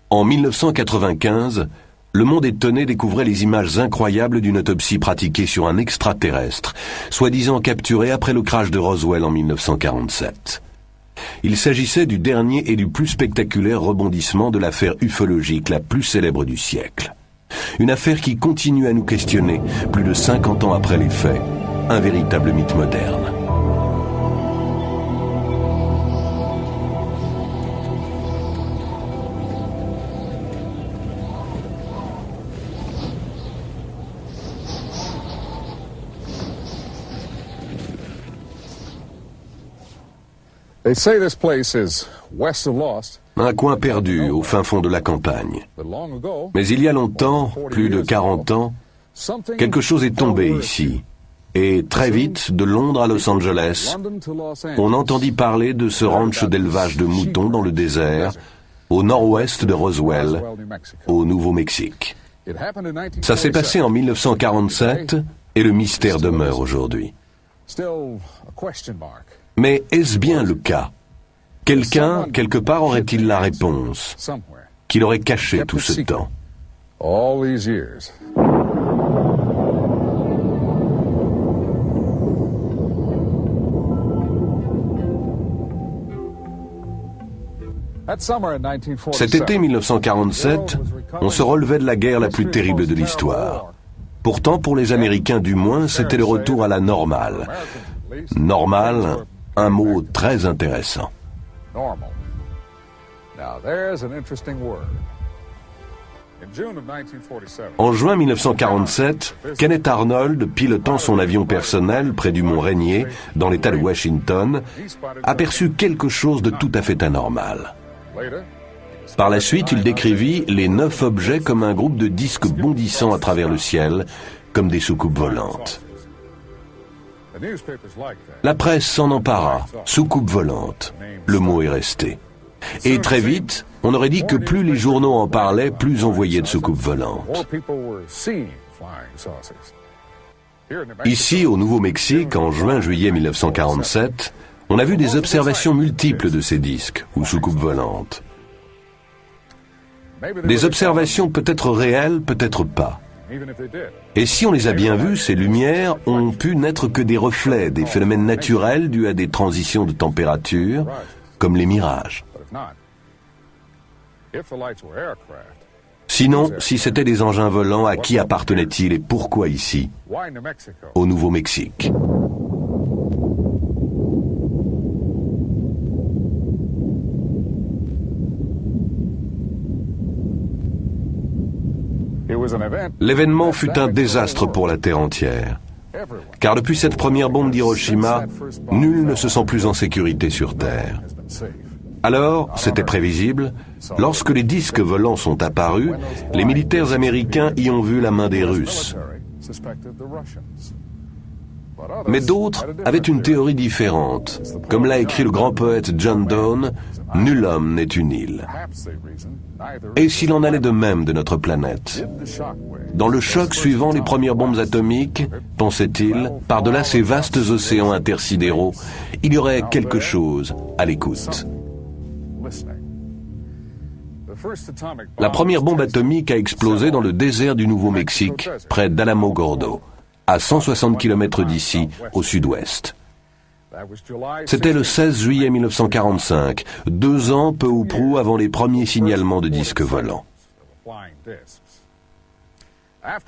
En 1995, le monde étonné découvrait les images incroyables d'une autopsie pratiquée sur un extraterrestre, soi-disant capturé après le crash de Roswell en 1947. Il s'agissait du dernier et du plus spectaculaire rebondissement de l'affaire ufologique la plus célèbre du siècle. Une affaire qui continue à nous questionner, plus de 50 ans après les faits, un véritable mythe moderne. They say this place is west of Lost. Un coin perdu au fin fond de la campagne. Mais il y a longtemps, plus de 40 ans, quelque chose est tombé ici. Et très vite, de Londres à Los Angeles, on entendit parler de ce ranch d'élevage de moutons dans le désert, au nord-ouest de Roswell, au Nouveau-Mexique. Ça s'est passé en 1947 et le mystère demeure aujourd'hui. Mais est-ce bien le cas? Quelqu'un, quelque part, aurait-il la réponse qu'il aurait caché tout ce temps? Cet été 1947, on se relevait de la guerre la plus terrible de l'histoire. Pourtant, pour les Américains du moins, c'était le retour à la normale. Normale, un mot très intéressant. En juin 1947, Kenneth Arnold, pilotant son avion personnel près du mont Rainier, dans l'État de Washington, aperçut quelque chose de tout à fait anormal. Par la suite, il décrivit les 9 objets comme un groupe de disques bondissant à travers le ciel, comme des soucoupes volantes. La presse s'en empara, soucoupe volante. Le mot est resté. Et très vite, on aurait dit que plus les journaux en parlaient, plus on voyait de soucoupes volantes. Ici, au Nouveau-Mexique, en juin-juillet 1947, on a vu des observations multiples de ces disques, ou soucoupes volantes. Des observations peut-être réelles, peut-être pas. Et si on les a bien vues, ces lumières ont pu n'être que des reflets, des phénomènes naturels dus à des transitions de température, comme les mirages. Sinon, si c'était des engins volants, à qui appartenaient-ils et pourquoi ici, au Nouveau-Mexique? L'événement fut un désastre pour la Terre entière. Car depuis cette première bombe d'Hiroshima, nul ne se sent plus en sécurité sur Terre. Alors, c'était prévisible, lorsque les disques volants sont apparus, les militaires américains y ont vu la main des Russes. Mais d'autres avaient une théorie différente. Comme l'a écrit le grand poète John Donne, « Nul homme n'est une île ». Et s'il en allait de même de notre planète? Dans le choc suivant les premières bombes atomiques, pensait-il, par-delà ces vastes océans intersidéraux, il y aurait quelque chose à l'écoute. La première bombe atomique a explosé dans le désert du Nouveau-Mexique, près d'Alamogordo, à 160 km d'ici, au sud-ouest. C'était le 16 juillet 1945, 2 ans peu ou prou avant les premiers signalements de disques volants.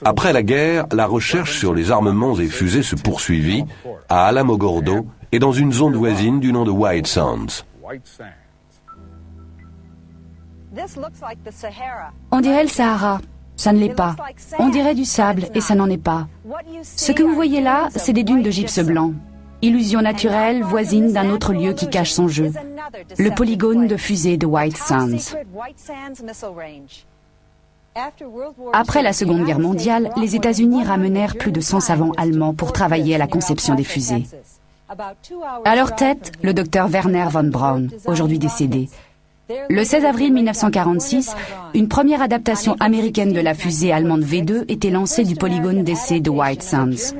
Après la guerre, la recherche sur les armements et fusées se poursuivit à Alamogordo et dans une zone voisine du nom de White Sands. On dirait le Sahara. Ça ne l'est pas. On dirait du sable et ça n'en est pas. Ce que vous voyez là, c'est des dunes de gypse blanc. Illusion naturelle, voisine d'un autre lieu qui cache son jeu. Le polygone de fusée de White Sands. Après la Seconde Guerre mondiale, les États-Unis ramenèrent plus de 100 savants allemands pour travailler à la conception des fusées. À leur tête, le docteur Werner von Braun, aujourd'hui décédé. Le 16 avril 1946, une première adaptation américaine de la fusée allemande V2 était lancée du polygone d'essai de White Sands.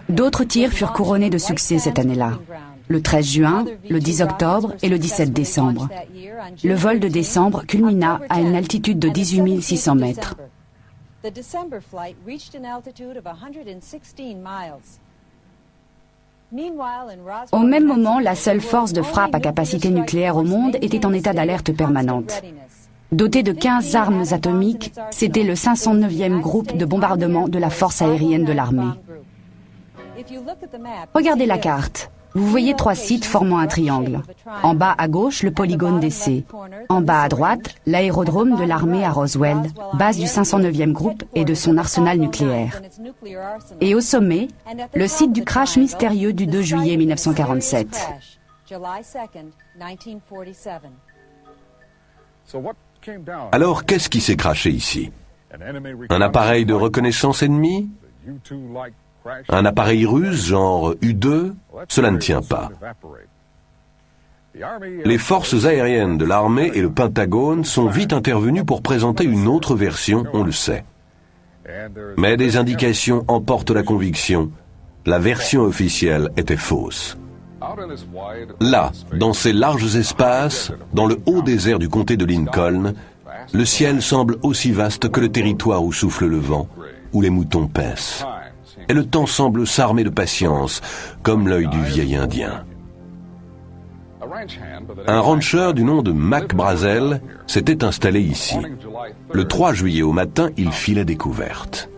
D'autres tirs furent couronnés de succès cette année-là. le 13 juin, le 10 octobre et le 17 décembre. Le vol de décembre culmina à une altitude de 18 600 mètres. Au même moment, la seule force de frappe à capacité nucléaire au monde était en état d'alerte permanente. Doté de 15 armes atomiques, c'était le 509e groupe de bombardement de la force aérienne de l'armée. Regardez la carte. Vous voyez 3 sites formant un triangle. En bas à gauche, le polygone d'essai. En bas à droite, l'aérodrome de l'armée à Roswell, base du 509e groupe et de son arsenal nucléaire. Et au sommet, le site du crash mystérieux du 2 juillet 1947. Alors, qu'est-ce qui s'est crashé ici? Un appareil de reconnaissance ennemi? Un appareil russe genre U-2? Cela ne tient pas. Les forces aériennes de l'armée et le Pentagone sont vite intervenus pour présenter une autre version, on le sait. Mais des indications emportent la conviction. La version officielle était fausse. Là, dans ces larges espaces, dans le haut désert du comté de Lincoln, le ciel semble aussi vaste que le territoire où souffle le vent, où les moutons paissent. Et le temps semble s'armer de patience, comme l'œil du vieil Indien. Un rancher du nom de Mac Brazel s'était installé ici. Le 3 juillet au matin, il fit la découverte.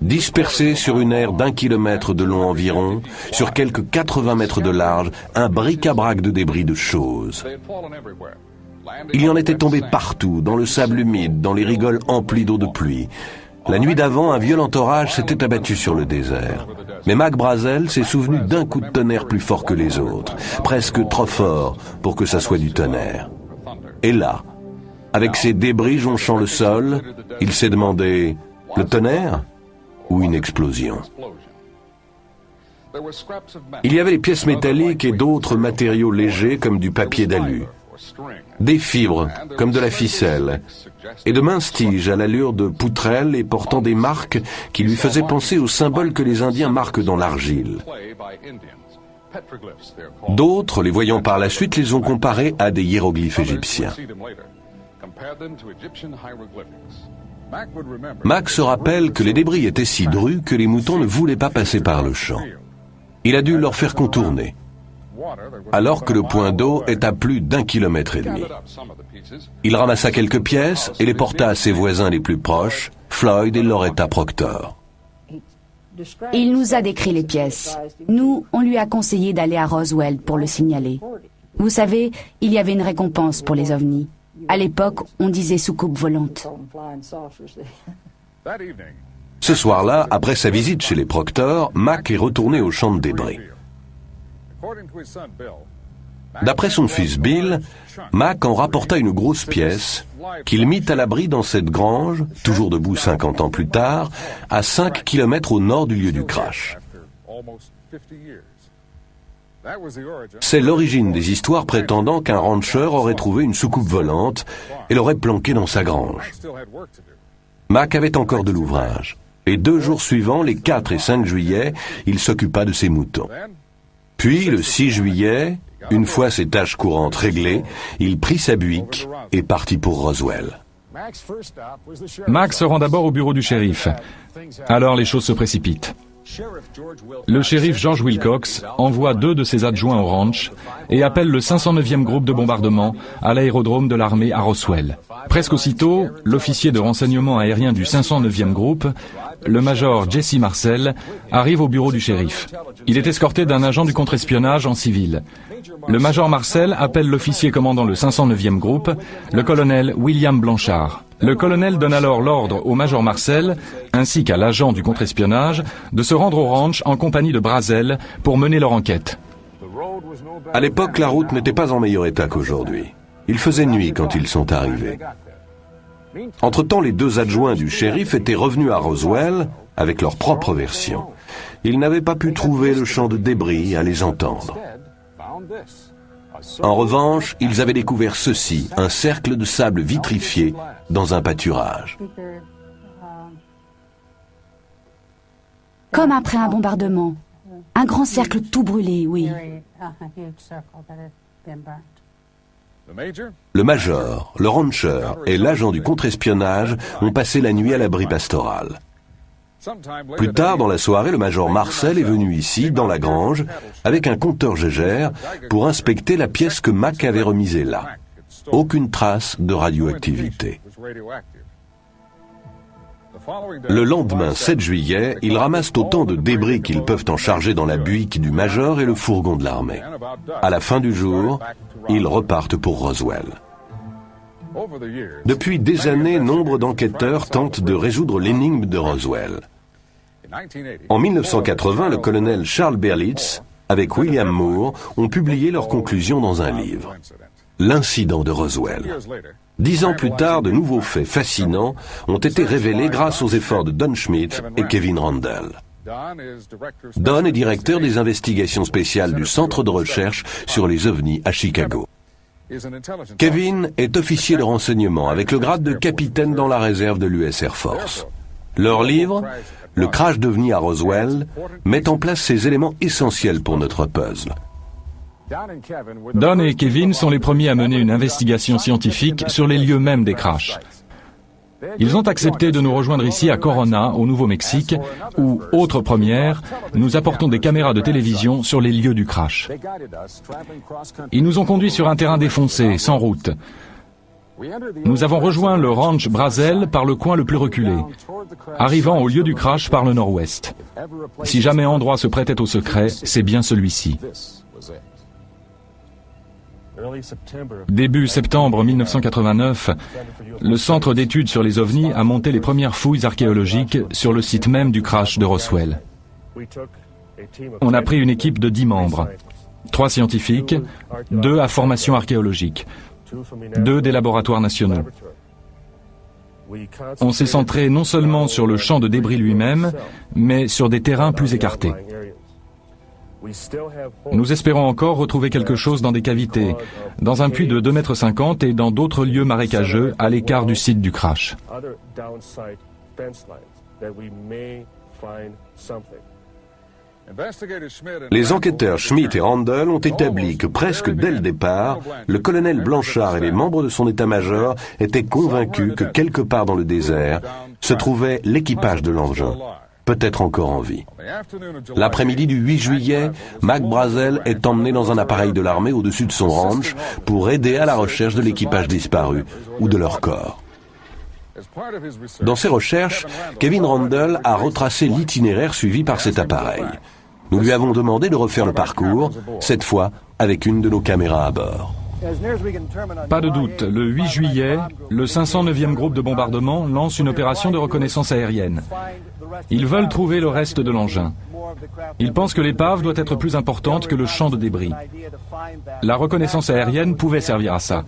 Dispersé sur une aire d'1 kilomètre de long environ, sur quelques 80 mètres de large, un bric-à-brac de débris de choses. Il y en était tombé partout, dans le sable humide, dans les rigoles emplies d'eau de pluie. La nuit d'avant, un violent orage s'était abattu sur le désert. Mais Mac Brazel s'est souvenu d'un coup de tonnerre plus fort que les autres, presque trop fort pour que ça soit du tonnerre. Et là, avec ces débris jonchant le sol, il s'est demandé, le tonnerre ou une explosion? Il y avait des pièces métalliques et d'autres matériaux légers comme du papier d'alu, des fibres comme de la ficelle, et de minces tiges à l'allure de poutrelles et portant des marques qui lui faisaient penser aux symboles que les Indiens marquent dans l'argile. D'autres, les voyant par la suite, les ont comparés à des hiéroglyphes égyptiens. Mac se rappelle que les débris étaient si drus que les moutons ne voulaient pas passer par le champ. Il a dû leur faire contourner, alors que le point d'eau est à plus d'1,5 kilomètre. Il ramassa quelques pièces et les porta à ses voisins les plus proches, Floyd et Loretta Proctor. Il nous a décrit les pièces. Nous, on lui a conseillé d'aller à Roswell pour le signaler. Vous savez, il y avait une récompense pour les ovnis. À l'époque, on disait soucoupe volante. Ce soir-là, après sa visite chez les Proctor, Mac est retourné au champ de débris. D'après son fils Bill, Mac en rapporta une grosse pièce qu'il mit à l'abri dans cette grange, toujours debout 50 ans plus tard, à 5 kilomètres au nord du lieu du crash. C'est l'origine des histoires prétendant qu'un rancher aurait trouvé une soucoupe volante et l'aurait planquée dans sa grange. Mac avait encore de l'ouvrage, et 2 jours suivants, les 4 et 5 juillet, il s'occupa de ses moutons. Puis, le 6 juillet, une fois ses tâches courantes réglées, il prit sa buick et partit pour Roswell. Mac se rend d'abord au bureau du shérif. Alors les choses se précipitent. Le shérif George Wilcox envoie 2 de ses adjoints au ranch et appelle le 509e groupe de bombardement à l'aérodrome de l'armée à Roswell. Presque aussitôt, l'officier de renseignement aérien du 509e groupe, le major Jesse Marcel, arrive au bureau du shérif. Il est escorté d'un agent du contre-espionnage en civil. Le major Marcel appelle l'officier commandant le 509e groupe, le colonel William Blanchard. Le colonel donne alors l'ordre au major Marcel, ainsi qu'à l'agent du contre-espionnage, de se rendre au ranch en compagnie de Brazel pour mener leur enquête. À l'époque, la route n'était pas en meilleur état qu'aujourd'hui. Il faisait nuit quand ils sont arrivés. Entre-temps, les 2 adjoints du shérif étaient revenus à Roswell avec leur propre version. Ils n'avaient pas pu trouver le champ de débris à les entendre. En revanche, ils avaient découvert ceci, un cercle de sable vitrifié dans un pâturage. Comme après un bombardement, Un grand cercle tout brûlé, oui. Le major, le rancher et l'agent du contre-espionnage ont passé la nuit à l'abri pastoral. Plus tard dans la soirée, le major Marcel est venu ici, dans la grange, avec un compteur Gégère, pour inspecter la pièce que Mac avait remisée là. Aucune trace de radioactivité. Le lendemain, 7 juillet, ils ramassent autant de débris qu'ils peuvent en charger dans la buick du major et le fourgon de l'armée. À la fin du jour, ils repartent pour Roswell. Depuis des années, nombre d'enquêteurs tentent de résoudre l'énigme de Roswell. En 1980, le colonel Charles Berlitz, avec William Moore, ont publié leurs conclusions dans un livre. L'incident de Roswell. 10 ans plus tard, de nouveaux faits fascinants ont été révélés grâce aux efforts de Don Schmitt et Kevin Randle. Don est directeur des investigations spéciales du Centre de recherche sur les ovnis à Chicago. Kevin est officier de renseignement avec le grade de capitaine dans la réserve de l'US Air Force. Leur livre, Le crash d'ovnis à Roswell, met en place ces éléments essentiels pour notre puzzle. Don et Kevin sont les premiers à mener une investigation scientifique sur les lieux mêmes des crashs. Ils ont accepté de nous rejoindre ici à Corona, au Nouveau-Mexique, où, autre première, nous apportons des caméras de télévision sur les lieux du crash. Ils nous ont conduits sur un terrain défoncé, sans route. Nous avons rejoint le ranch Brazel par le coin le plus reculé, arrivant au lieu du crash par le nord-ouest. Si jamais endroit se prêtait au secret, c'est bien celui-ci. Début septembre 1989, le Centre d'études sur les ovnis a monté les premières fouilles archéologiques sur le site même du crash de Roswell. On a pris une équipe de 10 membres, 3 scientifiques, 2 à formation archéologique, 2 des laboratoires nationaux. On s'est centré non seulement sur le champ de débris lui-même, mais sur des terrains plus écartés. Nous espérons encore retrouver quelque chose dans des cavités, dans un puits de 2,50 m et dans d'autres lieux marécageux à l'écart du site du crash. Les enquêteurs Schmitt et Randle ont établi que presque dès le départ, le colonel Blanchard et les membres de son état-major étaient convaincus que quelque part dans le désert se trouvait l'équipage de l'engin, peut-être encore en vie. L'après-midi du 8 juillet, Mac Brazel est emmené dans un appareil de l'armée au-dessus de son ranch pour aider à la recherche de l'équipage disparu ou de leur corps. Dans ses recherches, Kevin Randle a retracé l'itinéraire suivi par cet appareil. Nous lui avons demandé de refaire le parcours, cette fois avec une de nos caméras à bord. Pas de doute, le 8 juillet, le 509e groupe de bombardement lance une opération de reconnaissance aérienne. Ils veulent trouver le reste de l'engin. Ils pensent que l'épave doit être plus importante que le champ de débris. La reconnaissance aérienne pouvait servir à ça.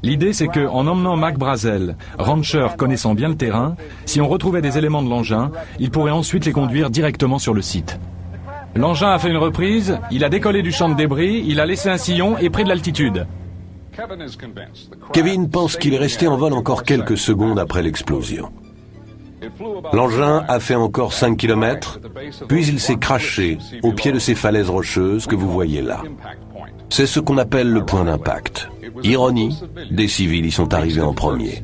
L'idée, c'est qu'en emmenant Mac Brazel, rancher connaissant bien le terrain, si on retrouvait des éléments de l'engin, il pourrait ensuite les conduire directement sur le site. L'engin a fait une reprise, il a décollé du champ de débris, il a laissé un sillon et pris de l'altitude. Kevin pense qu'il est resté en vol encore quelques secondes après l'explosion. L'engin a fait encore 5 km, puis il s'est crashé au pied de ces falaises rocheuses que vous voyez là. C'est ce qu'on appelle le point d'impact. Ironie, des civils y sont arrivés en premier.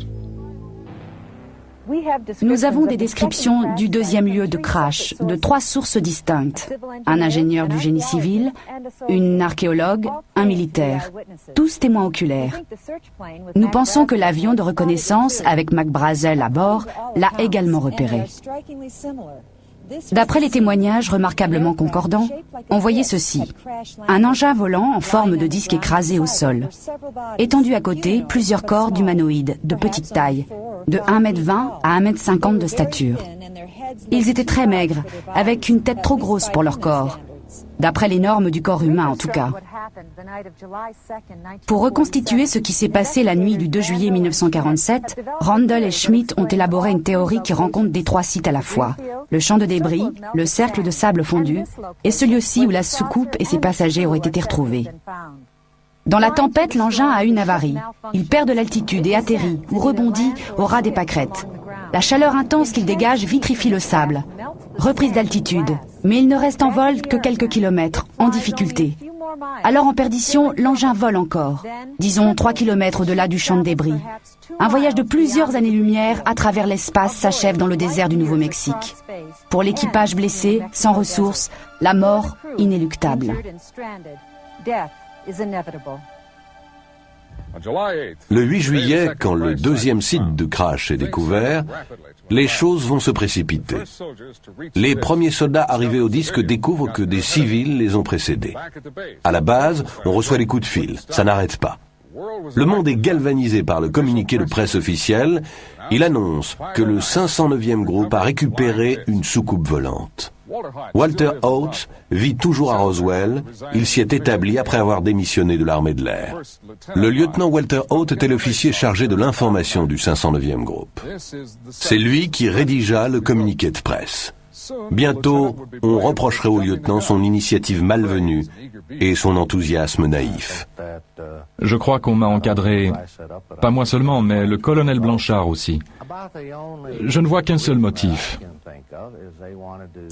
Nous avons des descriptions du deuxième lieu de crash de 3 sources distinctes. Un ingénieur du génie civil, une archéologue, un militaire. Tous témoins oculaires. Nous pensons que l'avion de reconnaissance avec Mac Brazel à bord l'a également repéré. D'après les témoignages remarquablement concordants, on voyait ceci. Un engin volant en forme de disque écrasé au sol. Étendu à côté, plusieurs corps d'humanoïdes de petite taille, de 1,20 m à 1,50 m de stature. Ils étaient très maigres, avec une tête trop grosse pour leur corps. D'après les normes du corps humain en tout cas. Pour reconstituer ce qui s'est passé la nuit du 2 juillet 1947, Randle et Schmitt ont élaboré une théorie qui rencontre des 3 sites à la fois. Le champ de débris, le cercle de sable fondu et ce lieu-ci où la soucoupe et ses passagers auraient été retrouvés. Dans la tempête, l'engin a une avarie. Il perd de l'altitude et atterrit ou rebondit au ras des pâquerettes. La chaleur intense qu'il dégage vitrifie le sable. Reprise d'altitude. Mais il ne reste en vol que quelques kilomètres, en difficulté. Alors en perdition, l'engin vole encore, disons 3 kilomètres au-delà du champ de débris. Un voyage de plusieurs années-lumière à travers l'espace s'achève dans le désert du Nouveau-Mexique. Pour l'équipage blessé, sans ressources, la mort inéluctable. Le 8 juillet, quand le deuxième site de crash est découvert, les choses vont se précipiter. Les premiers soldats arrivés au disque découvrent que des civils les ont précédés. À la base, on reçoit des coups de fil. Ça n'arrête pas. Le monde est galvanisé par le communiqué de presse officiel. Il annonce que le 509e groupe a récupéré une soucoupe volante. Walter Haut vit toujours à Roswell. Il s'y est établi après avoir démissionné de l'armée de l'air. Le lieutenant Walter Haut était l'officier chargé de l'information du 509e groupe. C'est lui qui rédigea le communiqué de presse. Bientôt, on reprocherait au lieutenant son initiative malvenue et son enthousiasme naïf. Je crois qu'on m'a encadré, pas moi seulement, mais le colonel Blanchard aussi. Je ne vois qu'un seul motif.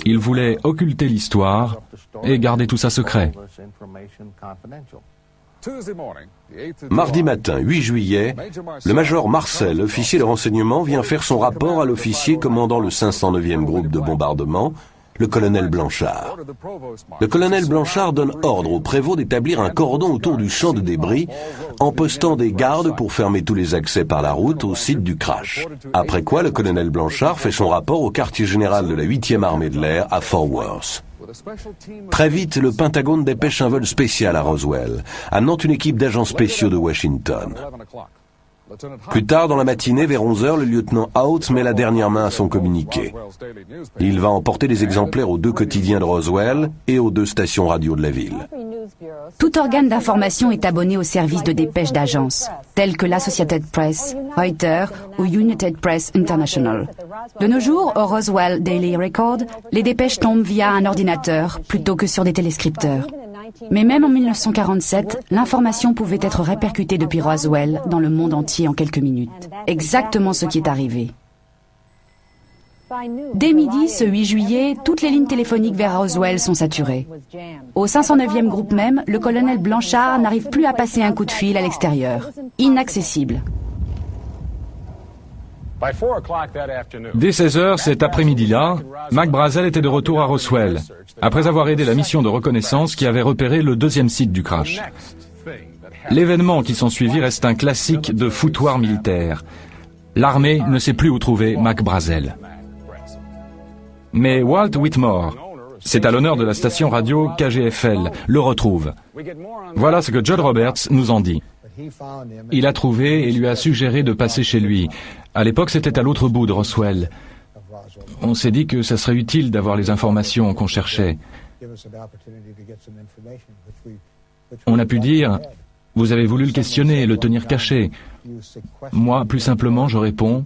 Il voulait occulter l'histoire et garder tout ça secret. Mardi matin, 8 juillet, le major Marcel, officier de renseignement, vient faire son rapport à l'officier commandant le 509e groupe de bombardement, le colonel Blanchard. Le colonel Blanchard donne ordre au prévôt d'établir un cordon autour du champ de débris en postant des gardes pour fermer tous les accès par la route au site du crash. Après quoi, le colonel Blanchard fait son rapport au quartier général de la 8e armée de l'air à Fort Worth. Très vite, le Pentagone dépêche un vol spécial à Roswell, amenant une équipe d'agents spéciaux de Washington. Plus tard dans la matinée, vers 11h, le lieutenant Haut met la dernière main à son communiqué. Il va emporter des exemplaires aux 2 quotidiens de Roswell et aux 2 stations radio de la ville. Tout organe d'information est abonné aux services de dépêche d'agence, tels que l'Associated Press, Reuters ou United Press International. De nos jours, au Roswell Daily Record, les dépêches tombent via un ordinateur plutôt que sur des téléscripteurs. Mais même en 1947, l'information pouvait être répercutée depuis Roswell dans le monde entier en quelques minutes. Exactement ce qui est arrivé. Dès midi, ce 8 juillet, toutes les lignes téléphoniques vers Roswell sont saturées. Au 509e groupe même, le colonel Blanchard n'arrive plus à passer un coup de fil à l'extérieur. Inaccessible. Dès 16h cet après-midi-là, Mac Brazel était de retour à Roswell, après avoir aidé la mission de reconnaissance qui avait repéré le 2e site du crash. L'événement qui s'ensuivit reste un classique de foutoir militaire. L'armée ne sait plus où trouver Mac Brazel. Mais Walt Whitmore, c'est à l'honneur de la station radio KGFL, le retrouve. Voilà ce que Judd Roberts nous en dit. Il a trouvé et lui a suggéré de passer chez lui. À l'époque, c'était à l'autre bout de Roswell. On s'est dit que ça serait utile d'avoir les informations qu'on cherchait. On a pu dire, vous avez voulu le questionner, le tenir caché. Moi, plus simplement, je réponds,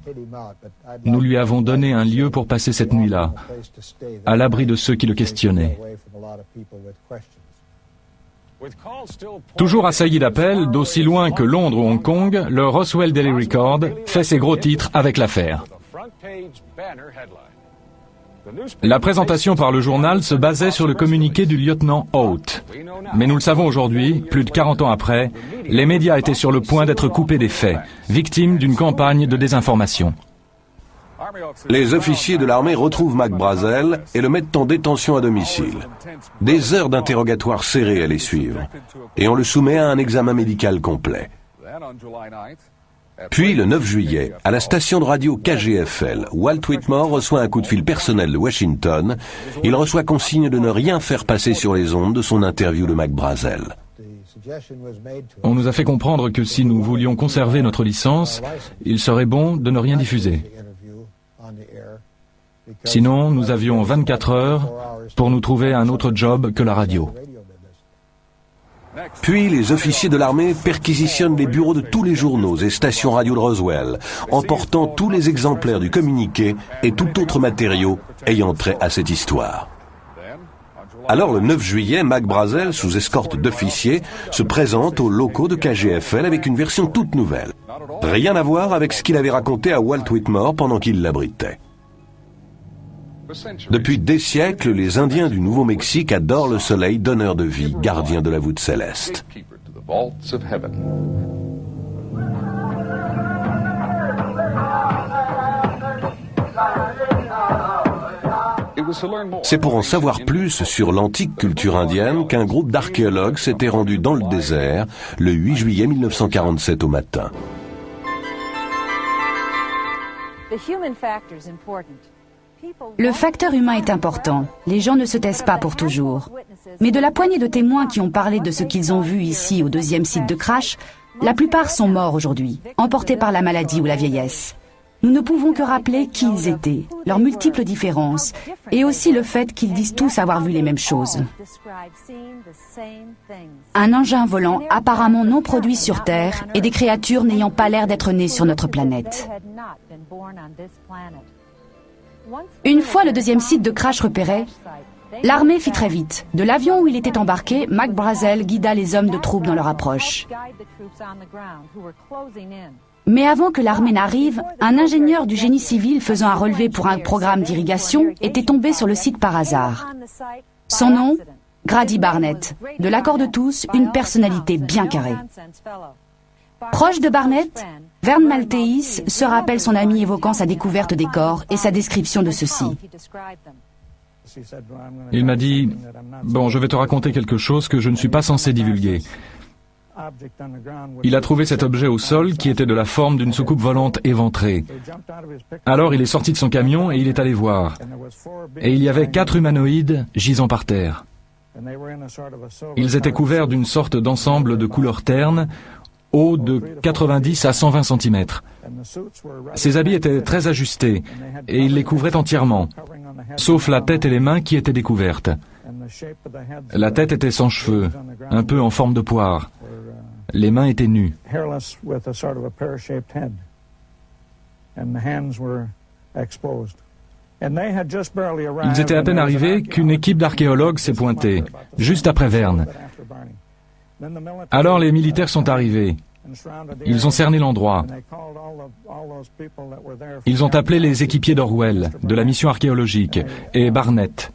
nous lui avons donné un lieu pour passer cette nuit-là, à l'abri de ceux qui le questionnaient. Toujours assailli d'appels, d'aussi loin que Londres ou Hong Kong, le Roswell Daily Record fait ses gros titres avec l'affaire. La présentation par le journal se basait sur le communiqué du lieutenant Haut. Mais nous le savons aujourd'hui, plus de 40 ans après, les médias étaient sur le point d'être coupés des faits, victimes d'une campagne de désinformation. Les officiers de l'armée retrouvent Mac Brazel et le mettent en détention à domicile. Des heures d'interrogatoire serrées allaient suivre, et on le soumet à un examen médical complet. Puis, le 9 juillet, à la station de radio KGFL, Walt Whitmore reçoit un coup de fil personnel de Washington. Il reçoit consigne de ne rien faire passer sur les ondes de son interview de Mac Brazel. On nous a fait comprendre que si nous voulions conserver notre licence, il serait bon de ne rien diffuser. Sinon, nous avions 24 heures pour nous trouver un autre job que la radio. Puis, les officiers de l'armée perquisitionnent les bureaux de tous les journaux et stations radio de Roswell, emportant tous les exemplaires du communiqué et tout autre matériau ayant trait à cette histoire. Alors, le 9 juillet, Mac Brazel, sous escorte d'officiers, se présente aux locaux de KGFL avec une version toute nouvelle. Rien à voir avec ce qu'il avait raconté à Walt Whitmore pendant qu'il l'abritait. Depuis des siècles, les Indiens du Nouveau-Mexique adorent le soleil, donneur de vie, gardien de la voûte céleste. C'est pour en savoir plus sur l'antique culture indienne qu'un groupe d'archéologues s'était rendu dans le désert le 8 juillet 1947 au matin. Le facteur humain est important. Les gens ne se taisent pas pour toujours. Mais de la poignée de témoins qui ont parlé de ce qu'ils ont vu ici au deuxième site de crash, la plupart sont morts aujourd'hui, emportés par la maladie ou la vieillesse. Nous ne pouvons que rappeler qui ils étaient, leurs multiples différences, et aussi le fait qu'ils disent tous avoir vu les mêmes choses. Un engin volant apparemment non produit sur Terre et des créatures n'ayant pas l'air d'être nées sur notre planète. Une fois le deuxième site de crash repéré, l'armée fit très vite. De l'avion où il était embarqué, Mac Brazel guida les hommes de troupes dans leur approche. Mais avant que l'armée n'arrive, un ingénieur du génie civil faisant un relevé pour un programme d'irrigation était tombé sur le site par hasard. Son nom, Grady Barnett. De l'accord de tous, une personnalité bien carrée. Proche de Barnett, Vern Maltese se rappelle son ami évoquant sa découverte des corps et sa description de ceux-ci. Il m'a dit « Bon, je vais te raconter quelque chose que je ne suis pas censé divulguer. » Il a trouvé cet objet au sol qui était de la forme d'une soucoupe volante éventrée. Alors il est sorti de son camion et il est allé voir. Et il y avait 4 humanoïdes gisant par terre. Ils étaient couverts d'une sorte d'ensemble de couleur terne, haut de 90 à 120 cm. Ces habits étaient très ajustés et ils les couvraient entièrement, sauf la tête et les mains qui étaient découvertes. La tête était sans cheveux, un peu en forme de poire. Les mains étaient nues. Ils étaient à peine arrivés qu'une équipe d'archéologues s'est pointée, juste après Vern. Alors les militaires sont arrivés. Ils ont cerné l'endroit. Ils ont appelé les équipiers d'Orwell, de la mission archéologique, et Barnett.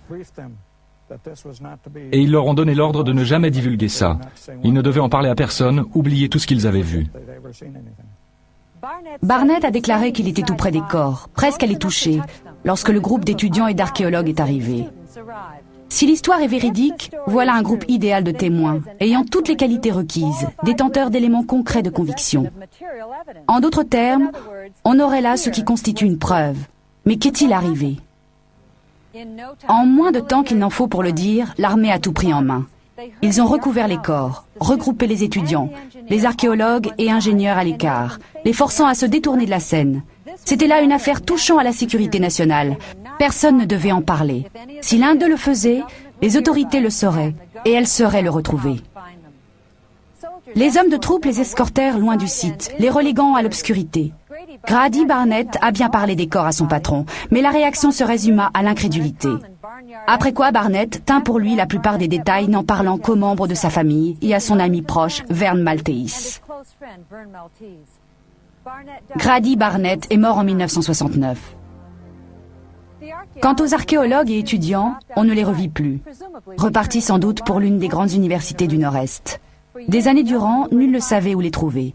Et ils leur ont donné l'ordre de ne jamais divulguer ça. Ils ne devaient en parler à personne, oublier tout ce qu'ils avaient vu. Barnett a déclaré qu'il était tout près des corps, presque à les toucher, lorsque le groupe d'étudiants et d'archéologues est arrivé. Si l'histoire est véridique, voilà un groupe idéal de témoins, ayant toutes les qualités requises, détenteurs d'éléments concrets de conviction. En d'autres termes, on aurait là ce qui constitue une preuve. Mais qu'est-il arrivé ? En moins de temps qu'il n'en faut pour le dire, l'armée a tout pris en main. Ils ont recouvert les corps, regroupé les étudiants, les archéologues et ingénieurs à l'écart, les forçant à se détourner de la scène. C'était là une affaire touchant à la sécurité nationale. Personne ne devait en parler. Si l'un d'eux le faisait, les autorités le sauraient, et elles sauraient le retrouver. Les hommes de troupe les escortèrent loin du site, les reléguant à l'obscurité. Grady Barnett a bien parlé des corps à son patron, mais la réaction se résuma à l'incrédulité. Après quoi Barnett tint pour lui la plupart des détails, n'en parlant qu'aux membres de sa famille et à son ami proche, Vern Maltese. Grady Barnett est mort en 1969. Quant aux archéologues et étudiants, on ne les revit plus. Repartis sans doute pour l'une des grandes universités du Nord-Est. Des années durant, nul ne savait où les trouver.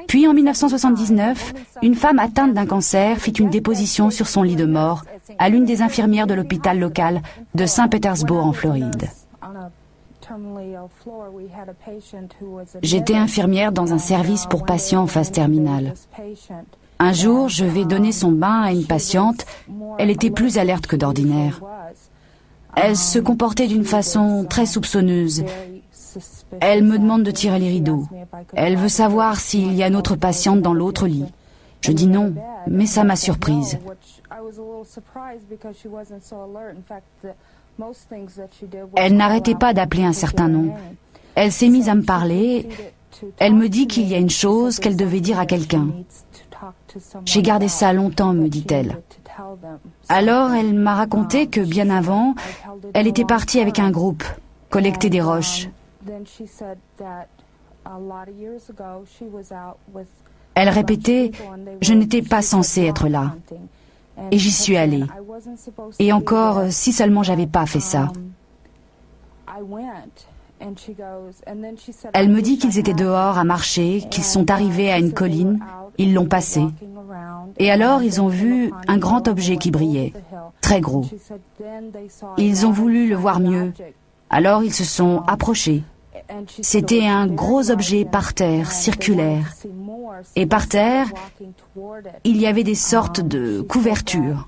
Puis en 1979, une femme atteinte d'un cancer fit une déposition sur son lit de mort à l'une des infirmières de l'hôpital local de Saint-Pétersbourg en Floride. J'étais infirmière dans un service pour patients en phase terminale. Un jour, je vais donner son bain à une patiente. Elle était plus alerte que d'ordinaire. Elle se comportait d'une façon très soupçonneuse. Elle me demande de tirer les rideaux. Elle veut savoir s'il y a une autre patiente dans l'autre lit. Je dis non, mais ça m'a surprise. Elle n'arrêtait pas d'appeler un certain nom. Elle s'est mise à me parler. Elle me dit qu'il y a une chose qu'elle devait dire à quelqu'un. J'ai gardé ça longtemps, me dit-elle. Alors elle m'a raconté que bien avant, elle était partie avec un groupe, collecter des roches. Elle répétait « Je n'étais pas censée être là ». Et j'y suis allée. Et encore, si seulement j'avais pas fait ça. Elle me dit qu'ils étaient dehors à marcher, qu'ils sont arrivés à une colline, ils l'ont passée. Et alors ils ont vu un grand objet qui brillait, très gros. Ils ont voulu le voir mieux, alors ils se sont approchés. C'était un gros objet par terre, circulaire. Et par terre, il y avait des sortes de couvertures.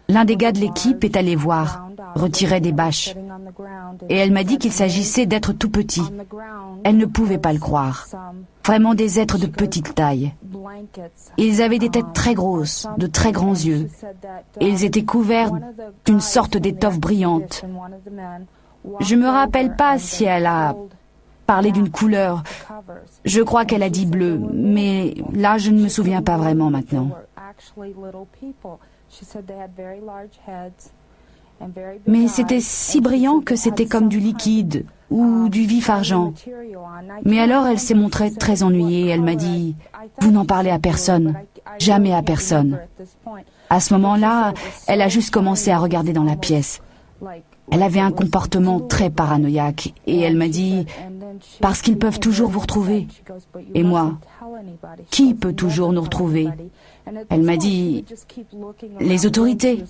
L'un des gars de l'équipe est allé voir, retirait des bâches. Et elle m'a dit qu'il s'agissait d'êtres tout petits. Elle ne pouvait pas le croire. Vraiment des êtres de petite taille. Ils avaient des têtes très grosses, de très grands yeux. Et ils étaient couverts d'une sorte d'étoffe brillante. Je me rappelle pas si elle a parlé d'une couleur. Je crois qu'elle a dit bleu, mais là je ne me souviens pas vraiment maintenant. Mais c'était si brillant que c'était comme du liquide ou du vif argent. Mais alors elle s'est montrée très ennuyée. Elle m'a dit « Vous n'en parlez à personne, jamais à personne ». À ce moment-là, elle a juste commencé à regarder dans la pièce. Elle avait un comportement très paranoïaque et elle m'a dit « Parce qu'ils peuvent toujours vous retrouver ». Et moi, qui peut toujours nous retrouver? Elle m'a dit « Les autorités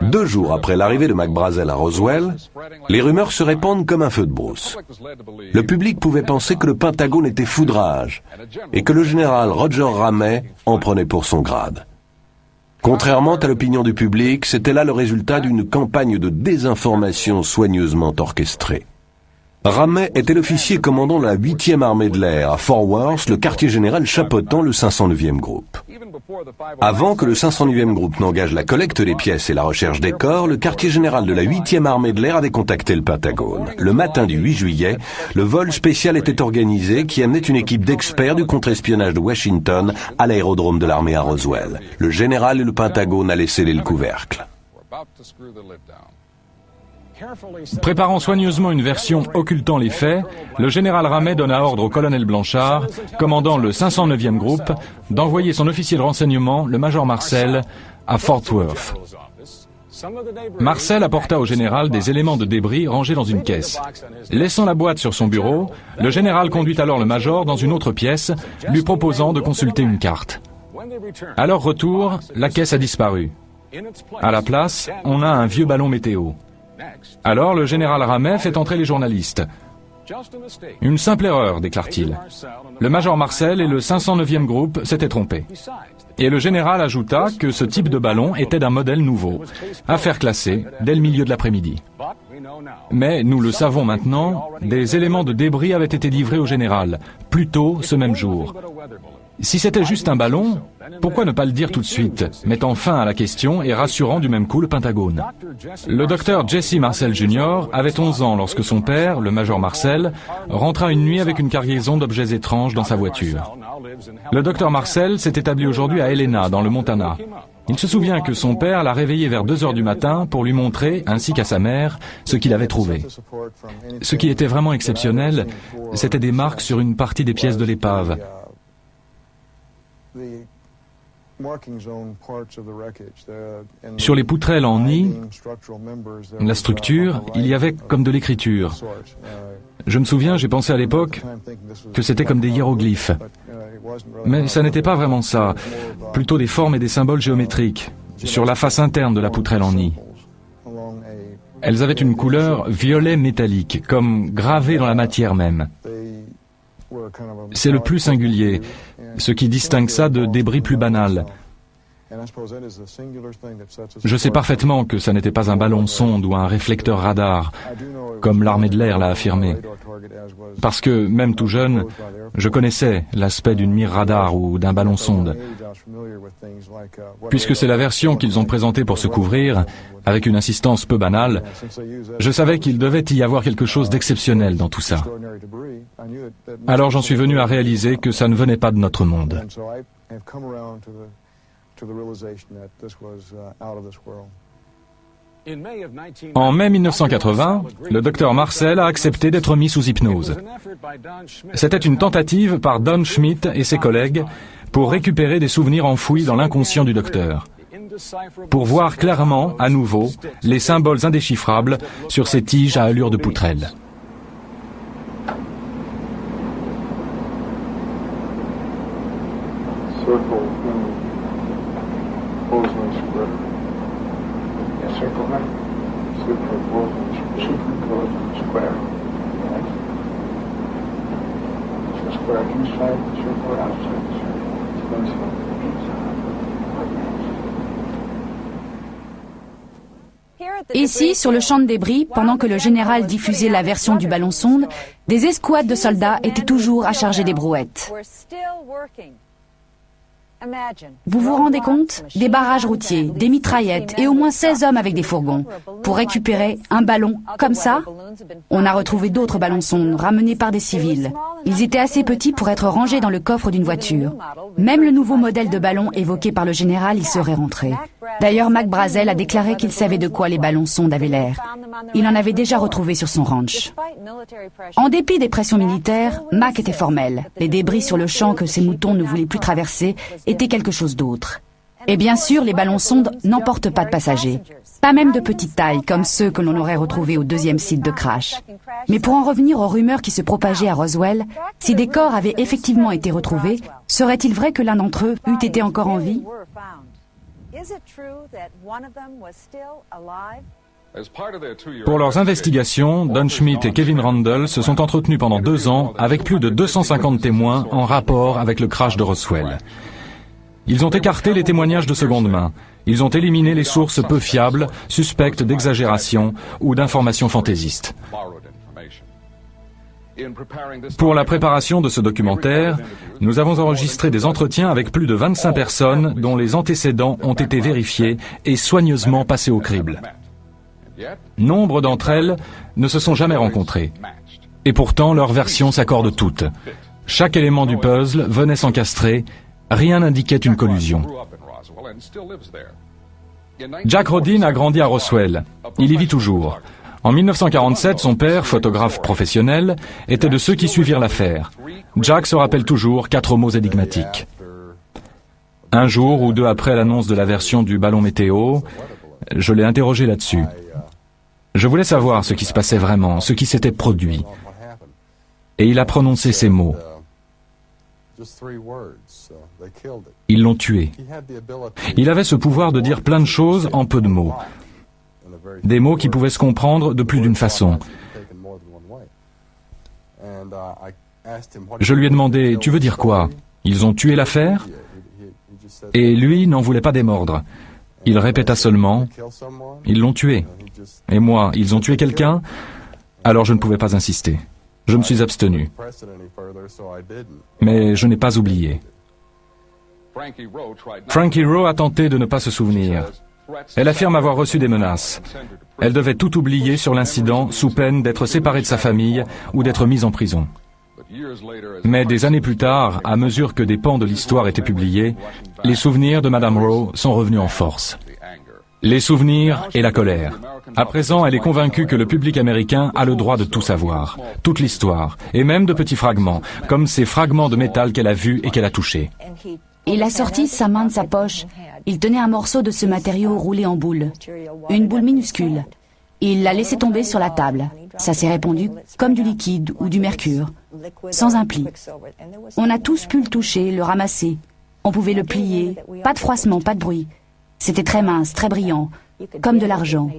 ».2 jours après l'arrivée de Mac Brazel à Roswell, les rumeurs se répandent comme un feu de brousse. Le public pouvait penser que le Pentagone était foudrage et que le général Roger Ramey en prenait pour son grade. Contrairement à l'opinion du public, c'était là le résultat d'une campagne de désinformation soigneusement orchestrée. Ramey était l'officier commandant la 8e armée de l'air à Fort Worth, le quartier général chapeautant le 509e groupe. Avant que le 509e groupe n'engage la collecte des pièces et la recherche des corps, le quartier général de la 8e armée de l'air avait contacté le Pentagone. Le matin du 8 juillet, le vol spécial était organisé qui amenait une équipe d'experts du contre-espionnage de Washington à l'aérodrome de l'armée à Roswell. Le général et le Pentagone allaient sceller le couvercle. Préparant soigneusement une version occultant les faits, le général Ramey donna ordre au colonel Blanchard, commandant le 509e groupe, d'envoyer son officier de renseignement, le major Marcel, à Fort Worth. Marcel apporta au général des éléments de débris rangés dans une caisse. Laissant la boîte sur son bureau, le général conduit alors le major dans une autre pièce, lui proposant de consulter une carte. À leur retour, la caisse a disparu. À la place, on a un vieux ballon météo. Alors le général Ramey fait entrer les journalistes. Une simple erreur, déclare-t-il. Le major Marcel et le 509e groupe s'étaient trompés. Et le général ajouta que ce type de ballon était d'un modèle nouveau, à faire classer dès le milieu de l'après-midi. Mais, nous le savons maintenant, des éléments de débris avaient été livrés au général, plus tôt ce même jour. Si c'était juste un ballon, pourquoi ne pas le dire tout de suite, mettant fin à la question et rassurant du même coup le Pentagone? Le docteur Jesse Marcel Jr. avait 11 ans lorsque son père, le major Marcel, rentra une nuit avec une cargaison d'objets étranges dans sa voiture. Le docteur Marcel s'est établi aujourd'hui à Helena, dans le Montana. Il se souvient que son père l'a réveillé vers 2 heures du matin pour lui montrer, ainsi qu'à sa mère, ce qu'il avait trouvé. Ce qui était vraiment exceptionnel, c'était des marques sur une partie des pièces de l'épave. Sur les poutrelles en nid, la structure, il y avait comme de l'écriture. Je me souviens, j'ai pensé à l'époque que c'était comme des hiéroglyphes. Mais ça n'était pas vraiment ça, plutôt des formes et des symboles géométriques, sur la face interne de la poutrelle en nid. Elles avaient une couleur violet métallique, comme gravée dans la matière même. C'est le plus singulier, ce qui distingue ça de débris plus banals. Je sais parfaitement que ça n'était pas un ballon sonde ou un réflecteur radar, comme l'armée de l'air l'a affirmé. Parce que, même tout jeune, je connaissais l'aspect d'une mire radar ou d'un ballon sonde. Puisque c'est la version qu'ils ont présentée pour se couvrir, avec une insistance peu banale, je savais qu'il devait y avoir quelque chose d'exceptionnel dans tout ça. Alors j'en suis venu à réaliser que ça ne venait pas de notre monde. En mai 1980, le docteur Marcel a accepté d'être mis sous hypnose. C'était une tentative par Don Schmitt et ses collègues pour récupérer des souvenirs enfouis dans l'inconscient du docteur, pour voir clairement, à nouveau, les symboles indéchiffrables sur ces tiges à allure de poutrelle. Ici, sur le champ de débris, pendant que le général diffusait la version du ballon-sonde, des escouades de soldats étaient toujours à charger des brouettes. Vous vous rendez compte? Des barrages routiers, des mitraillettes et au moins 16 hommes avec des fourgons. Pour récupérer un ballon comme ça? On a retrouvé d'autres ballons-sondes ramenés par des civils. Ils étaient assez petits pour être rangés dans le coffre d'une voiture. Même le nouveau modèle de ballon évoqué par le général y serait rentré. D'ailleurs, Mac Brazel a déclaré qu'il savait de quoi les ballons-sondes avaient l'air. Il en avait déjà retrouvé sur son ranch. En dépit des pressions militaires, Mac était formel. Les débris sur le champ que ses moutons ne voulaient plus traverser étaient quelque chose d'autre. Et bien sûr, les ballons-sondes n'emportent pas de passagers. Pas même de petite taille, comme ceux que l'on aurait retrouvés au deuxième site de crash. Mais pour en revenir aux rumeurs qui se propageaient à Roswell, si des corps avaient effectivement été retrouvés, serait-il vrai que l'un d'entre eux eût été encore en vie? Pour leurs investigations, Don Schmitt et Kevin Randle se sont entretenus pendant 2 ans avec plus de 250 témoins en rapport avec le crash de Roswell. Ils ont écarté les témoignages de seconde main. Ils ont éliminé les sources peu fiables, suspectes d'exagération ou d'informations fantaisistes. Pour la préparation de ce documentaire, nous avons enregistré des entretiens avec plus de 25 personnes dont les antécédents ont été vérifiés et soigneusement passés au crible. Nombre d'entre elles ne se sont jamais rencontrées. Et pourtant, leurs versions s'accordent toutes. Chaque élément du puzzle venait s'encastrer, rien n'indiquait une collusion. Jack Rodin a grandi à Roswell. Il y vit toujours. En 1947, son père, photographe professionnel, était de ceux qui suivirent l'affaire. Jack se rappelle toujours 4 mots énigmatiques. Un jour ou 2 après l'annonce de la version du ballon météo, je l'ai interrogé là-dessus. Je voulais savoir ce qui se passait vraiment, ce qui s'était produit. Et il a prononcé ces mots. Ils l'ont tué. Il avait ce pouvoir de dire plein de choses en peu de mots. Des mots qui pouvaient se comprendre de plus d'une façon. Je lui ai demandé, « Tu veux dire quoi? Ils ont tué l'affaire ?» Et lui n'en voulait pas démordre. Il répéta seulement, « Ils l'ont tué. » Et moi, « Ils ont tué quelqu'un ?» Alors je ne pouvais pas insister. Je me suis abstenu. Mais je n'ai pas oublié. Frankie Rowe a tenté de ne pas se souvenir. Elle affirme avoir reçu des menaces. Elle devait tout oublier sur l'incident sous peine d'être séparée de sa famille ou d'être mise en prison. Mais des années plus tard, à mesure que des pans de l'histoire étaient publiés, les souvenirs de Madame Rowe sont revenus en force. Les souvenirs et la colère. À présent, elle est convaincue que le public américain a le droit de tout savoir, toute l'histoire, et même de petits fragments, comme ces fragments de métal qu'elle a vus et qu'elle a touchés. Il a sorti sa main de sa poche. Il tenait un morceau de ce matériau roulé en boule, une boule minuscule. Il l'a laissé tomber sur la table. Ça s'est répandu comme du liquide ou du mercure, sans un pli. On a tous pu le toucher, le ramasser. On pouvait le plier, pas de froissement, pas de bruit. C'était très mince, très brillant, comme de l'argent.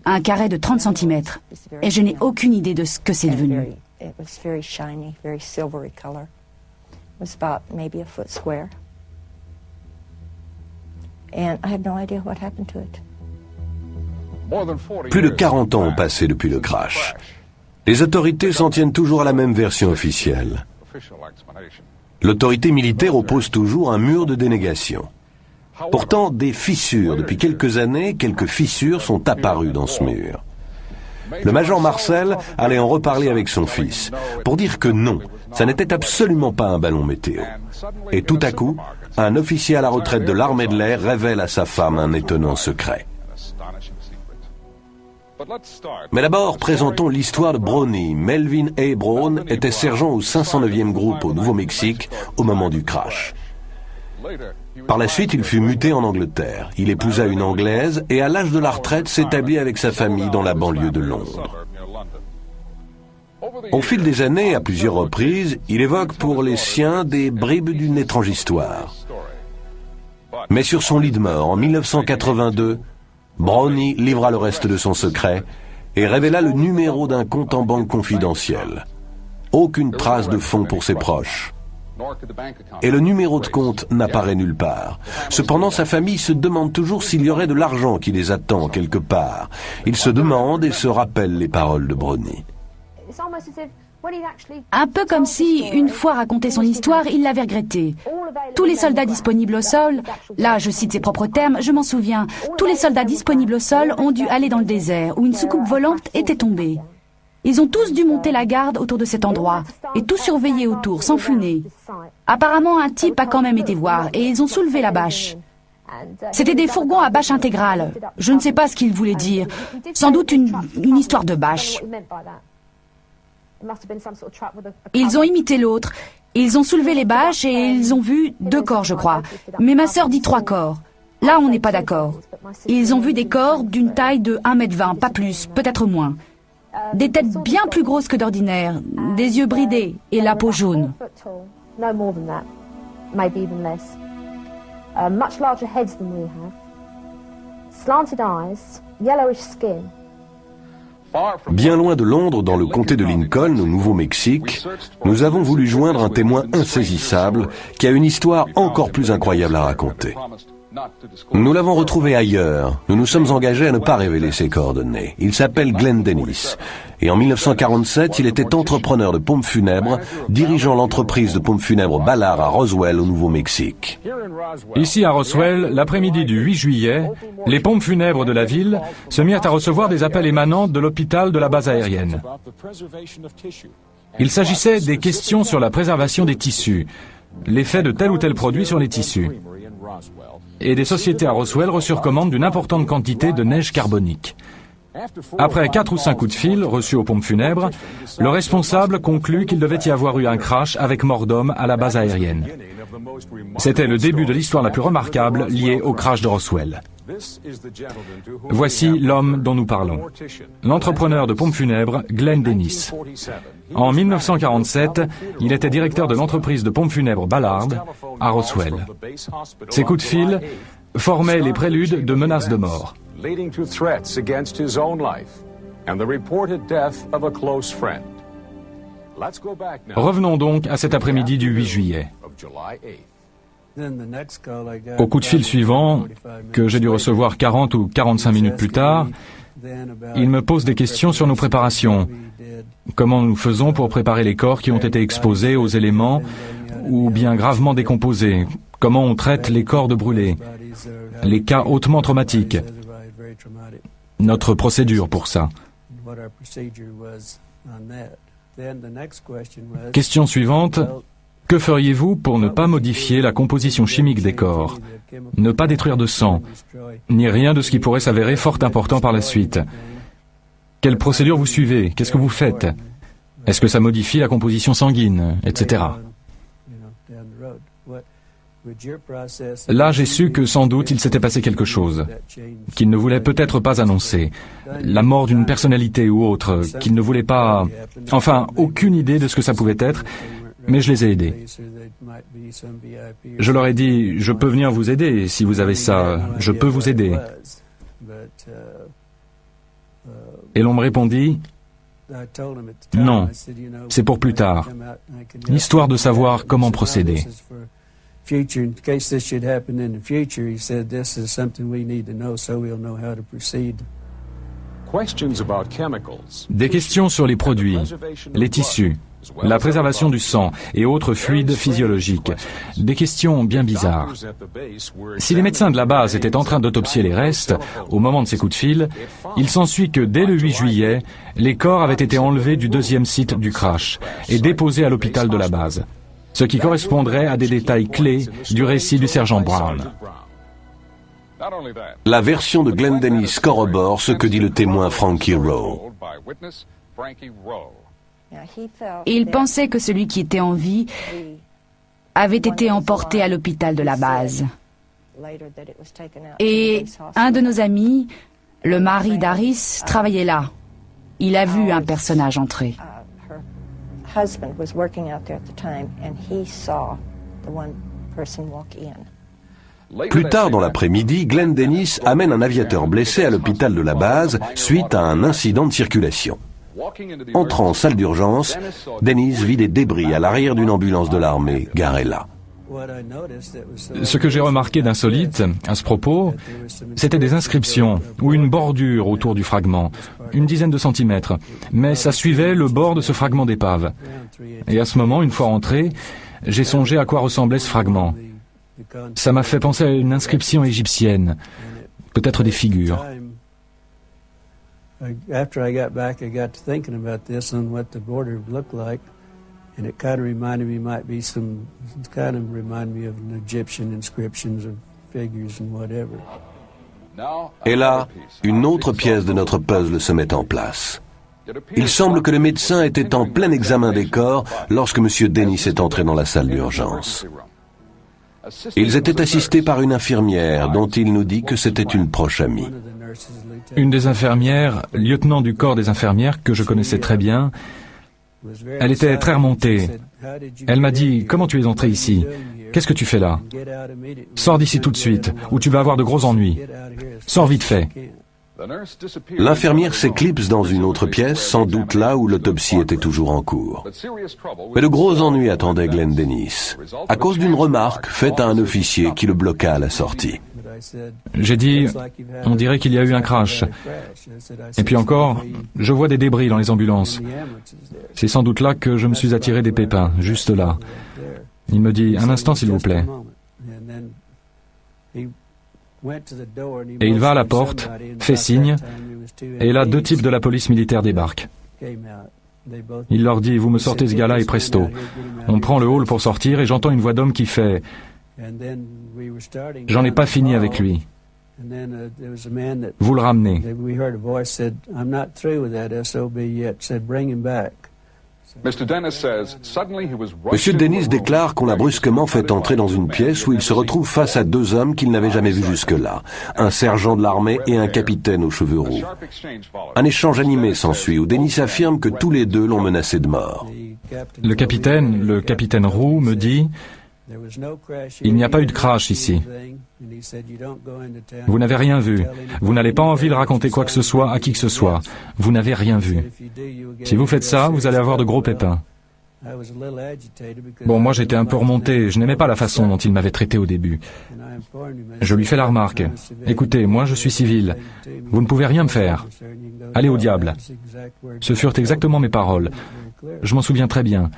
Un carré de 30 cm. Et je n'ai aucune idée de ce que c'est devenu. Plus de 40 ans ont passé depuis le crash. Les autorités s'en tiennent toujours à la même version officielle. L'autorité militaire oppose toujours un mur de dénégation. Pourtant, des fissures, depuis quelques années, quelques fissures sont apparues dans ce mur. Le major Marcel allait en reparler avec son fils, pour dire que non, ça n'était absolument pas un ballon météo. Et tout à coup, un officier à la retraite de l'armée de l'air révèle à sa femme un étonnant secret. Mais d'abord, présentons l'histoire de Brownie. Melvin A. Brown était sergent au 509e groupe au Nouveau-Mexique au moment du crash. Par la suite, il fut muté en Angleterre. Il épousa une Anglaise et à l'âge de la retraite s'établit avec sa famille dans la banlieue de Londres. Au fil des années, à plusieurs reprises, il évoque pour les siens des bribes d'une étrange histoire. Mais sur son lit de mort, en 1982, Brownie livra le reste de son secret et révéla le numéro d'un compte en banque confidentiel. Aucune trace de fonds pour ses proches. Et le numéro de compte n'apparaît nulle part. Cependant, sa famille se demande toujours s'il y aurait de l'argent qui les attend quelque part. Ils se demandent et se rappellent les paroles de Brownie. Un peu comme si, une fois raconté son histoire, il l'avait regretté. Tous les soldats disponibles au sol, là je cite ses propres termes, je m'en souviens, tous les soldats disponibles au sol ont dû aller dans le désert où une soucoupe volante était tombée. Ils ont tous dû monter la garde autour de cet endroit et tout surveiller autour, sans funer. Apparemment, un type a quand même été voir et ils ont soulevé la bâche. C'était des fourgons à bâche intégrale. Je ne sais pas ce qu'il voulait dire. Sans doute une histoire de bâche. Ils ont imité l'autre. Ils ont soulevé les bâches et ils ont vu 2 corps, je crois. Mais ma sœur dit 3 corps. Là, on n'est pas d'accord. Ils ont vu des corps d'une taille de 1,20 m, pas plus, peut-être moins. Des têtes bien plus grosses que d'ordinaire, des yeux bridés et la peau jaune. Bien loin de Londres, dans le comté de Lincoln, au Nouveau-Mexique, nous avons voulu joindre un témoin insaisissable qui a une histoire encore plus incroyable à raconter. Nous l'avons retrouvé ailleurs. Nous nous sommes engagés à ne pas révéler ses coordonnées. Il s'appelle Glenn Dennis. Et en 1947, il était entrepreneur de pompes funèbres, dirigeant l'entreprise de pompes funèbres Ballard à Roswell, au Nouveau-Mexique. Ici à Roswell, l'après-midi du 8 juillet, les pompes funèbres de la ville se mirent à recevoir des appels émanant de l'hôpital de la base aérienne. Il s'agissait des questions sur la préservation des tissus, l'effet de tel ou tel produit sur les tissus. Et des sociétés à Roswell reçurent commande d'une importante quantité de neige carbonique. Après 4 ou 5 coups de fil reçus aux pompes funèbres, le responsable conclut qu'il devait y avoir eu un crash avec mort d'homme à la base aérienne. C'était le début de l'histoire la plus remarquable liée au crash de Roswell. Voici l'homme dont nous parlons. L'entrepreneur de pompes funèbres, Glenn Dennis. En 1947, il était directeur de l'entreprise de pompes funèbres Ballard à Roswell. Ces coups de fil formaient les préludes de menaces de mort. Revenons donc à cet après-midi du 8 juillet. Au coup de fil suivant, que j'ai dû recevoir 40 ou 45 minutes plus tard, il me pose des questions sur nos préparations. Comment nous faisons pour préparer les corps qui ont été exposés aux éléments ou bien gravement décomposés? Comment on traite les corps de brûlés? Les cas hautement traumatiques. Notre procédure pour ça. Question suivante. Que feriez-vous pour ne pas modifier la composition chimique des corps, ne pas détruire de sang, ni rien de ce qui pourrait s'avérer fort important par la suite? Quelle procédure vous suivez? Qu'est-ce que vous faites? Est-ce que ça modifie la composition sanguine, etc. Là, j'ai su que sans doute il s'était passé quelque chose, qu'il ne voulait peut-être pas annoncer. La mort d'une personnalité ou autre, qu'il ne voulait pas... Enfin, aucune idée de ce que ça pouvait être, mais je les ai aidés. Je leur ai dit, je peux venir vous aider si vous avez ça, je peux vous aider. Et l'on me répondit, non, c'est pour plus tard, histoire de savoir comment procéder. Des questions sur les produits, les tissus, la préservation du sang et autres fluides physiologiques. Des questions bien bizarres. Si les médecins de la base étaient en train d'autopsier les restes, au moment de ces coups de fil, il s'ensuit que dès le 8 juillet, les corps avaient été enlevés du 2e site du crash et déposés à l'hôpital de la base, ce qui correspondrait à des détails clés du récit du sergent Brown. La version de Glenn Dennis corrobore ce que dit le témoin Frankie Rowe. Il pensait que celui qui était en vie avait été emporté à l'hôpital de la base. Et un de nos amis, le mari d'Aris, travaillait là. Il a vu un personnage entrer. Plus tard dans l'après-midi, Glenn Dennis amène un aviateur blessé à l'hôpital de la base suite à un incident de circulation. Entrant en salle d'urgence, Dennis vit des débris à l'arrière d'une ambulance de l'armée garée là. Ce que j'ai remarqué d'insolite à ce propos, c'était des inscriptions ou une bordure autour du fragment, une dizaine de centimètres, mais ça suivait le bord de ce fragment d'épave. Et à ce moment, une fois entré, j'ai songé à quoi ressemblait ce fragment. Ça m'a fait penser à une inscription égyptienne, peut-être des figures. After I got back, I got to thinking about this and what the border looked like, and it kind of reminded me, of an Egyptian inscriptions of figures and whatever. Et là, une autre pièce de notre puzzle se met en place. Il semble que le médecin était en plein examen des corps lorsque M. Dennis est entré dans la salle d'urgence. Ils étaient assistés par une infirmière dont il nous dit que c'était une proche amie. Une des infirmières, lieutenant du corps des infirmières que je connaissais très bien, elle était très remontée. Elle m'a dit « Comment tu es entré ici? Qu'est-ce que tu fais là? Sors d'ici tout de suite, ou tu vas avoir de gros ennuis. Sors vite fait. » L'infirmière s'éclipse dans une autre pièce, sans doute là où l'autopsie était toujours en cours. Mais de gros ennuis attendaient Glenn Dennis, à cause d'une remarque faite à un officier qui le bloqua à la sortie. J'ai dit, on dirait qu'il y a eu un crash. Et puis encore, je vois des débris dans les ambulances. C'est sans doute là que je me suis attiré des pépins, juste là. Il me dit, un instant s'il vous plaît. Et il va à la porte, fait signe, et là 2 types de la police militaire débarquent. Il leur dit, vous me sortez ce gars-là et presto. On prend le hall pour sortir et j'entends une voix d'homme qui fait, j'en ai pas fini avec lui. Vous le ramenez. Monsieur Dennis déclare qu'on l'a brusquement fait entrer dans une pièce où il se retrouve face à 2 hommes qu'il n'avait jamais vus jusque-là, un sergent de l'armée et un capitaine aux cheveux roux. Un échange animé s'ensuit où Dennis affirme que tous les 2 l'ont menacé de mort. Le capitaine roux me dit, il n'y a pas eu de crash ici. Vous n'avez rien vu. Vous n'avez pas envie de raconter quoi que ce soit à qui que ce soit. Vous n'avez rien vu. Si vous faites ça, vous allez avoir de gros pépins. Bon, moi j'étais un peu remonté. Je n'aimais pas la façon dont il m'avait traité au début. Je lui fais la remarque. Écoutez, moi je suis civil. Vous ne pouvez rien me faire. Allez au diable. Ce furent exactement mes paroles. Je m'en souviens très bien.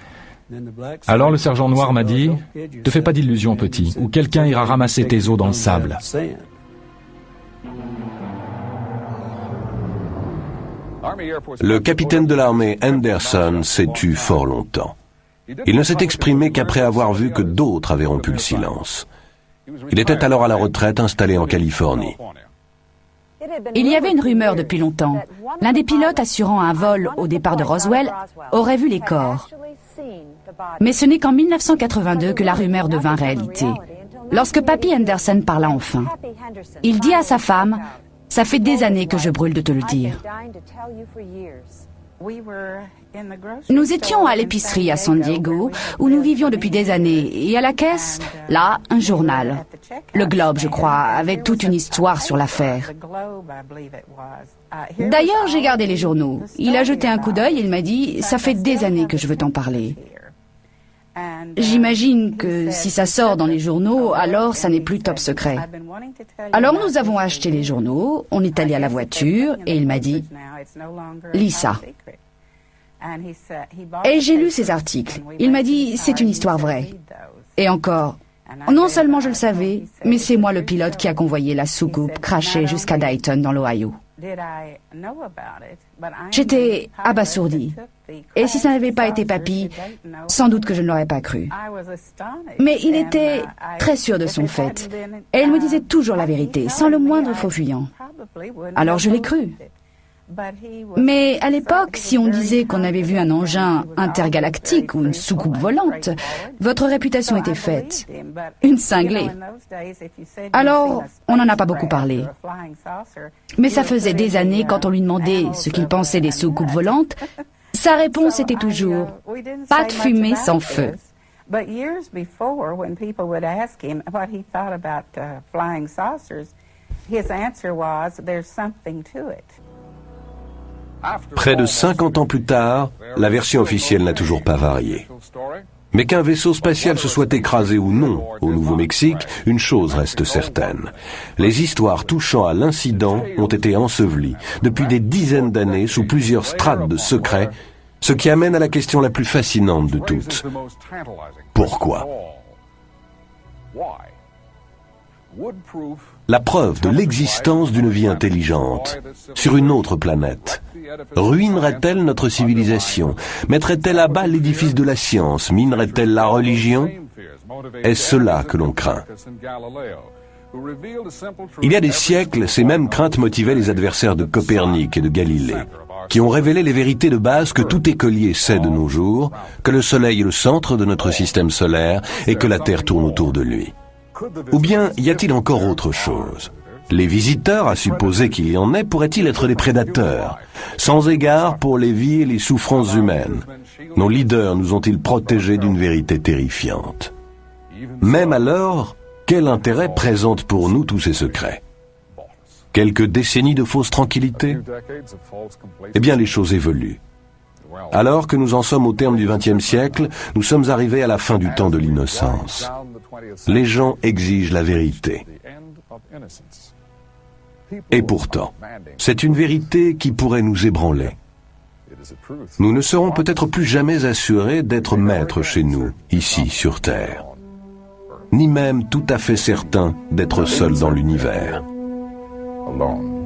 Alors le sergent noir m'a dit, « Te fais pas d'illusions, petit, ou quelqu'un ira ramasser tes os dans le sable. » Le capitaine de l'armée Anderson s'est tu fort longtemps. Il ne s'est exprimé qu'après avoir vu que d'autres avaient rompu le silence. Il était alors à la retraite installé en Californie. Il y avait une rumeur depuis longtemps. L'un des pilotes assurant un vol au départ de Roswell aurait vu les corps. Mais ce n'est qu'en 1982 que la rumeur devint réalité. Lorsque Papy Henderson parla enfin, il dit à sa femme, « Ça fait des années que je brûle de te le dire. » Nous étions à l'épicerie à San Diego, où nous vivions depuis des années, et à la caisse, là, un journal. Le Globe, je crois, avait toute une histoire sur l'affaire. D'ailleurs, j'ai gardé les journaux. Il a jeté un coup d'œil et il m'a dit « Ça fait des années que je veux t'en parler. » J'imagine que si ça sort dans les journaux, alors ça n'est plus top secret. Alors nous avons acheté les journaux, on est allé à la voiture et il m'a dit « Lis ça. » Et j'ai lu ces articles. Il m'a dit « C'est une histoire vraie. » Et encore, non seulement je le savais, mais c'est moi le pilote qui a convoyé la soucoupe crashée jusqu'à Dayton dans l'Ohio. J'étais abasourdie. Et si ça n'avait pas été papy, sans doute que je ne l'aurais pas cru. Mais il était très sûr de son fait. Et il me disait toujours la vérité, sans le moindre faux fuyant. Alors je l'ai cru. Mais à l'époque, si on disait qu'on avait vu un engin intergalactique ou une soucoupe volante, votre réputation était faite. Une cinglée. Alors, on n'en a pas beaucoup parlé. Mais ça faisait des années, quand on lui demandait ce qu'il pensait des soucoupes volantes, sa réponse était toujours « pas de fumée sans feu ». Près de 50 ans plus tard, la version officielle n'a toujours pas varié. Mais qu'un vaisseau spatial se soit écrasé ou non au Nouveau-Mexique, une chose reste certaine. Les histoires touchant à l'incident ont été ensevelies depuis des dizaines d'années sous plusieurs strates de secrets, ce qui amène à la question la plus fascinante de toutes. Pourquoi ? La preuve de l'existence d'une vie intelligente sur une autre planète ruinerait-elle notre civilisation? Mettrait-elle à bas l'édifice de la science? Minerait-elle la religion? Est-ce cela que l'on craint? Il y a des siècles, ces mêmes craintes motivaient les adversaires de Copernic et de Galilée, qui ont révélé les vérités de base que tout écolier sait de nos jours, que le Soleil est le centre de notre système solaire et que la Terre tourne autour de lui. Ou bien y a-t-il encore autre chose? Les visiteurs, à supposer qu'il y en ait, pourraient-ils être des prédateurs, sans égard pour les vies et les souffrances humaines? Nos leaders nous ont-ils protégés d'une vérité terrifiante? Même alors, quel intérêt présentent pour nous tous ces secrets? Quelques décennies de fausse tranquillité? Eh bien, les choses évoluent. Alors que nous en sommes au terme du XXe siècle, nous sommes arrivés à la fin du temps de l'innocence. Les gens exigent la vérité. Et pourtant, c'est une vérité qui pourrait nous ébranler. Nous ne serons peut-être plus jamais assurés d'être maîtres chez nous, ici sur Terre, ni même tout à fait certains d'être seuls dans l'univers. Alone.